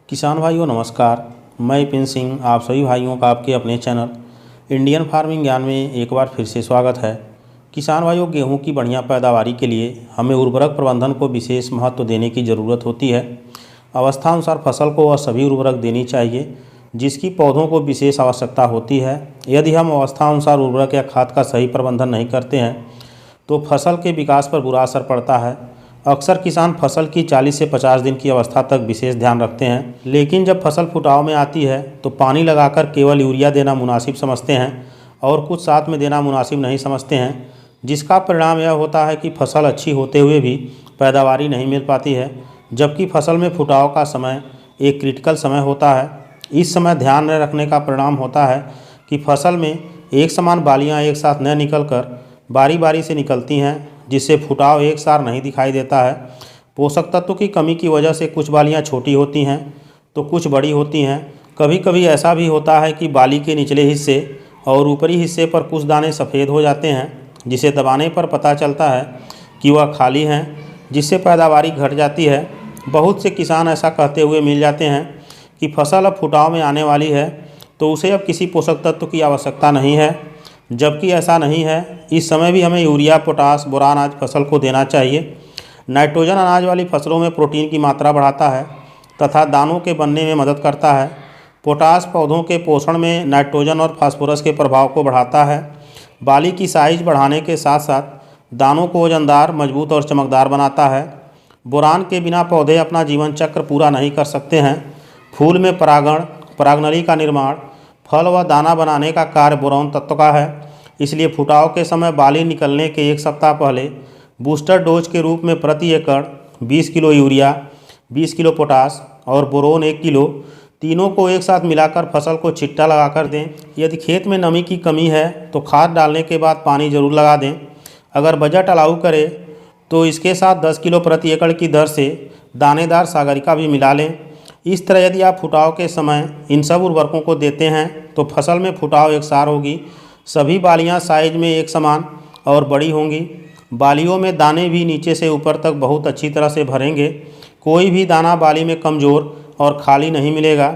किसान भाइयों नमस्कार। मैं विपिन सिंह आप सभी भाइयों का आपके अपने चैनल इंडियन फार्मिंग ज्ञान में एक बार फिर से स्वागत है। किसान भाइयों, गेहूं की बढ़िया पैदावारी के लिए हमें उर्वरक प्रबंधन को विशेष महत्व देने की ज़रूरत होती है। अवस्थानुसार फसल को वह सभी उर्वरक देनी चाहिए जिसकी पौधों को विशेष आवश्यकता होती है। यदि हम अवस्थानुसार उर्वरक या खाद का सही प्रबंधन नहीं करते हैं तो फसल के विकास पर बुरा असर पड़ता है। अक्सर किसान फसल की 40 से 50 दिन की अवस्था तक विशेष ध्यान रखते हैं, लेकिन जब फसल फुटाव में आती है तो पानी लगाकर केवल यूरिया देना मुनासिब समझते हैं और कुछ साथ में देना मुनासिब नहीं समझते हैं, जिसका परिणाम यह होता है कि फसल अच्छी होते हुए भी पैदावारी नहीं मिल पाती है। जबकि फसल में फुटाव का समय एक क्रिटिकल समय होता है। इस समय ध्यान न रखने का परिणाम होता है कि फसल में एक समान बालियाँ एक साथ न निकल कर बारी बारी से निकलती हैं, जिससे फुटाव एक सार नहीं दिखाई देता है। पोषक तत्व की कमी की वजह से कुछ बालियाँ छोटी होती हैं तो कुछ बड़ी होती हैं। कभी कभी ऐसा भी होता है कि बाली के निचले हिस्से और ऊपरी हिस्से पर कुछ दाने सफ़ेद हो जाते हैं, जिसे दबाने पर पता चलता है कि वह खाली हैं, जिससे पैदावारी घट जाती है। बहुत से किसान ऐसा कहते हुए मिल जाते हैं कि फसल अब फुटाव में आने वाली है तो उसे अब किसी पोषक तत्व की आवश्यकता नहीं है, जबकि ऐसा नहीं है। इस समय भी हमें यूरिया, पोटास, बोरान आज फसल को देना चाहिए। नाइट्रोजन अनाज वाली फसलों में प्रोटीन की मात्रा बढ़ाता है तथा दानों के बनने में मदद करता है। पोटास पौधों के पोषण में नाइट्रोजन और फास्फोरस के प्रभाव को बढ़ाता है। बाली की साइज बढ़ाने के साथ साथ दानों को वजनदार, मजबूत और चमकदार बनाता है। बोरान के बिना पौधे अपना जीवन चक्र पूरा नहीं कर सकते हैं। फूल में परागण, परागनली का निर्माण, फल व दाना बनाने का कार्य बोरान तत्व का है। इसलिए फुटाव के समय बाली निकलने के एक सप्ताह पहले बूस्टर डोज के रूप में प्रति एकड़ 20 किलो यूरिया, 20 किलो पोटास और बोरोन 1 किलो, तीनों को एक साथ मिलाकर फसल को छिट्टा लगाकर दें। यदि खेत में नमी की कमी है तो खाद डालने के बाद पानी जरूर लगा दें। अगर बजट अलाउ करे तो इसके साथ 10 किलो प्रति एकड़ की दर से दानेदार सागरिका भी मिला लें। इस तरह यदि आप फुटाव के समय इन सब उर्वरकों को देते हैं तो फसल में फुटाव एकसार होगी। सभी बालियां साइज में एक समान और बड़ी होंगी। बालियों में दाने भी नीचे से ऊपर तक बहुत अच्छी तरह से भरेंगे। कोई भी दाना बाली में कमज़ोर और खाली नहीं मिलेगा।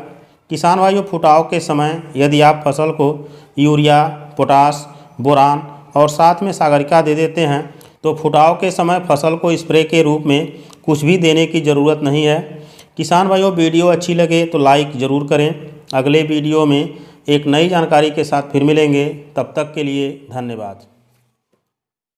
किसान भाइयों, फुटाव के समय यदि आप फसल को यूरिया, पोटास, बोरान और साथ में सागरिका दे देते हैं तो फुटाव के समय फसल को स्प्रे के रूप में कुछ भी देने की ज़रूरत नहीं है। किसान भाइयों, वीडियो अच्छी लगे तो लाइक ज़रूर करें। अगले वीडियो में एक नई जानकारी के साथ फिर मिलेंगे। तब तक के लिए धन्यवाद।